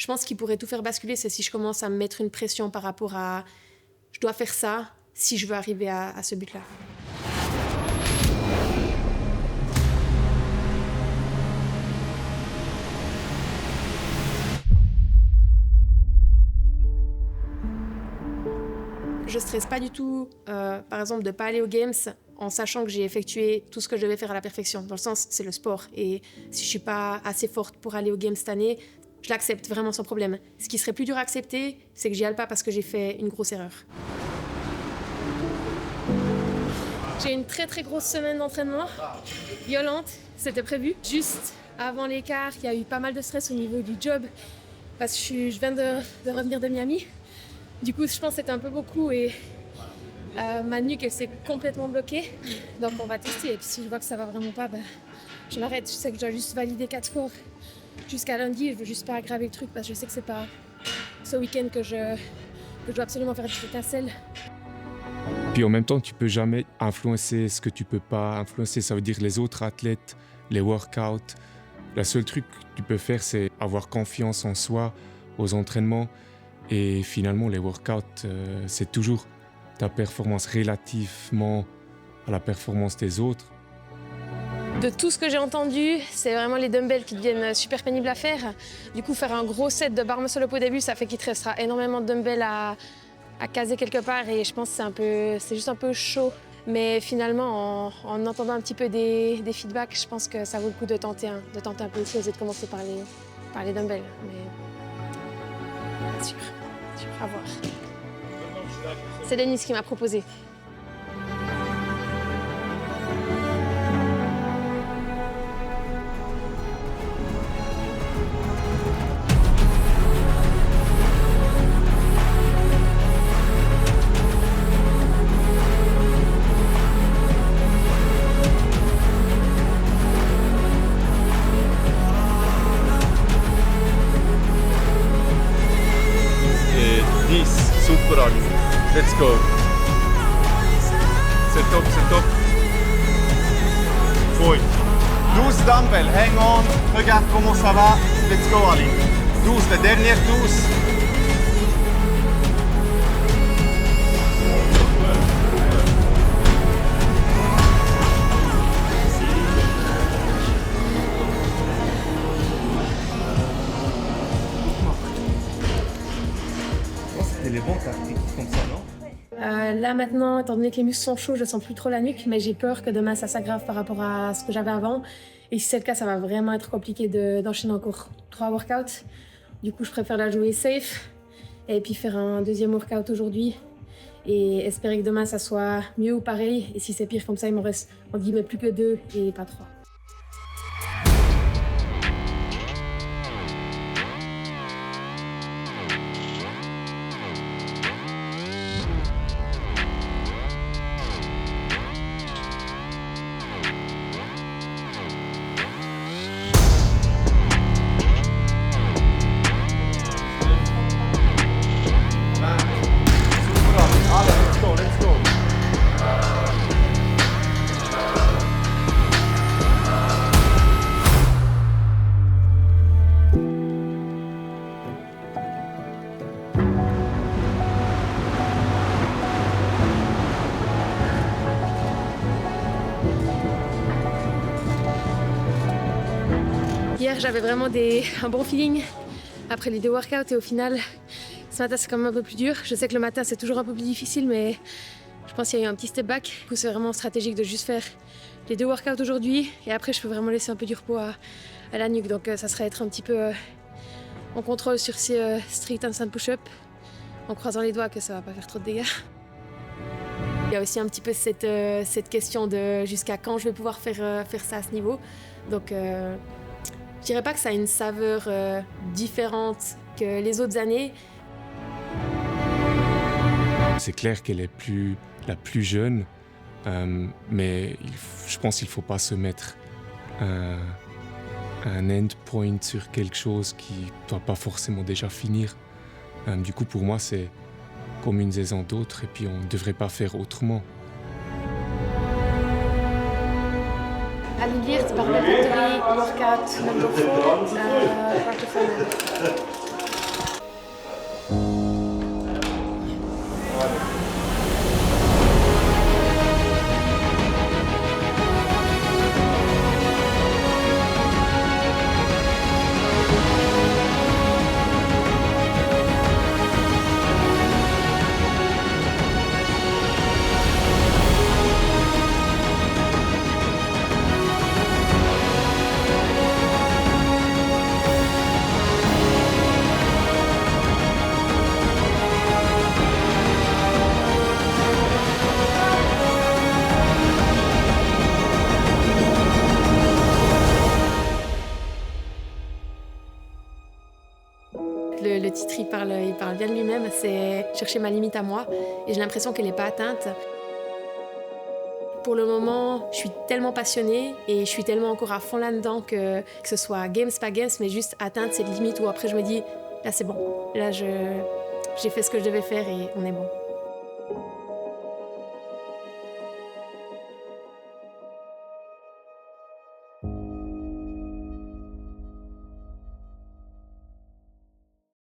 pense qu'il pourrait tout faire basculer, c'est si je commence à me mettre une pression par rapport à je dois faire ça si je veux arriver à ce but-là. Je stresse pas du tout, par exemple, de pas aller aux Games en sachant que j'ai effectué tout ce que je devais faire à la perfection. Dans le sens, c'est le sport. Et si je suis pas assez forte pour aller aux Games cette année, je l'accepte vraiment sans problème. Ce qui serait plus dur à accepter, c'est que j'y aille pas parce que j'ai fait une grosse erreur. J'ai une très très grosse semaine d'entraînement, violente, c'était prévu. Juste avant l'écart, il y a eu pas mal de stress au niveau du job parce que je viens de revenir de Miami. Du coup, je pense que c'était un peu beaucoup et ma nuque, elle s'est complètement bloquée. Donc, on va tester. Et puis, si je vois que ça va vraiment pas, je m'arrête. Je sais que je dois juste valider 4 scores jusqu'à lundi. Je veux juste pas aggraver le truc parce que je sais que c'est pas ce week-end que je dois absolument faire des étincelles. Puis en même temps, tu peux jamais influencer ce que tu peux pas influencer. Ça veut dire les autres athlètes, les workouts. Le seul truc que tu peux faire, c'est avoir confiance en soi, aux entraînements. Et finalement, les workouts, c'est toujours ta performance relativement à la performance des autres. De tout ce que j'ai entendu, c'est vraiment les dumbbells qui deviennent super pénibles à faire. Du coup, faire un gros set de bar muscle up au début, ça fait qu'il te restera énormément de dumbbells à caser quelque part. Et je pense que c'est juste un peu chaud. Mais finalement, en entendant un petit peu des feedbacks, je pense que ça vaut le coup de tenter un peu de choses et de commencer par les dumbbells. Mais sûr, à voir. C'est Denise qui m'a proposé. Super Ali. Let's go. C'est top, c'est top. Oui. 12 dumbbells, hang on. Regarde comment ça va. Let's go Ali. 12, la dernière 12. Les bons tactiques comme ça, non? Là maintenant, étant donné que les muscles sont chauds, je sens plus trop la nuque, mais j'ai peur que demain ça s'aggrave par rapport à ce que j'avais avant. Et si c'est le cas, ça va vraiment être compliqué d'enchaîner encore 3 workouts. Du coup, je préfère la jouer safe et puis faire un deuxième workout aujourd'hui et espérer que demain ça soit mieux ou pareil. Et si c'est pire comme ça, il m'en reste entre guillemets plus que 2 et pas 3. Hier, j'avais vraiment un bon feeling après les 2 workouts et au final, ce matin, c'est quand même un peu plus dur. Je sais que le matin, c'est toujours un peu plus difficile, mais je pense qu'il y a eu un petit step back. Du coup, c'est vraiment stratégique de juste faire les 2 workouts aujourd'hui et après, je peux vraiment laisser un peu du repos à la nuque. Donc, ça serait être un petit peu en contrôle sur ces strict handstand push-up en croisant les doigts que ça va pas faire trop de dégâts. Il y a aussi un petit peu cette question de jusqu'à quand je vais pouvoir faire ça à ce niveau. Donc, je dirais pas que ça a une saveur différente que les autres années. C'est clair qu'elle est la plus jeune, mais je pense qu'il ne faut pas se mettre un end point sur quelque chose qui ne doit pas forcément déjà finir. Du coup, pour moi, c'est comme une saison d'autres et puis on ne devrait pas faire autrement. Ali Geert, Barbell Factory, workout number 4, quarterfinal. Le titre, il parle bien de lui-même. C'est chercher ma limite à moi. Et j'ai l'impression qu'elle n'est pas atteinte. Pour le moment, je suis tellement passionnée et je suis tellement encore à fond là-dedans que ce soit games, pas games, mais juste atteindre cette limite où après je me dis, là c'est bon. Là, j'ai fait ce que je devais faire et on est bon.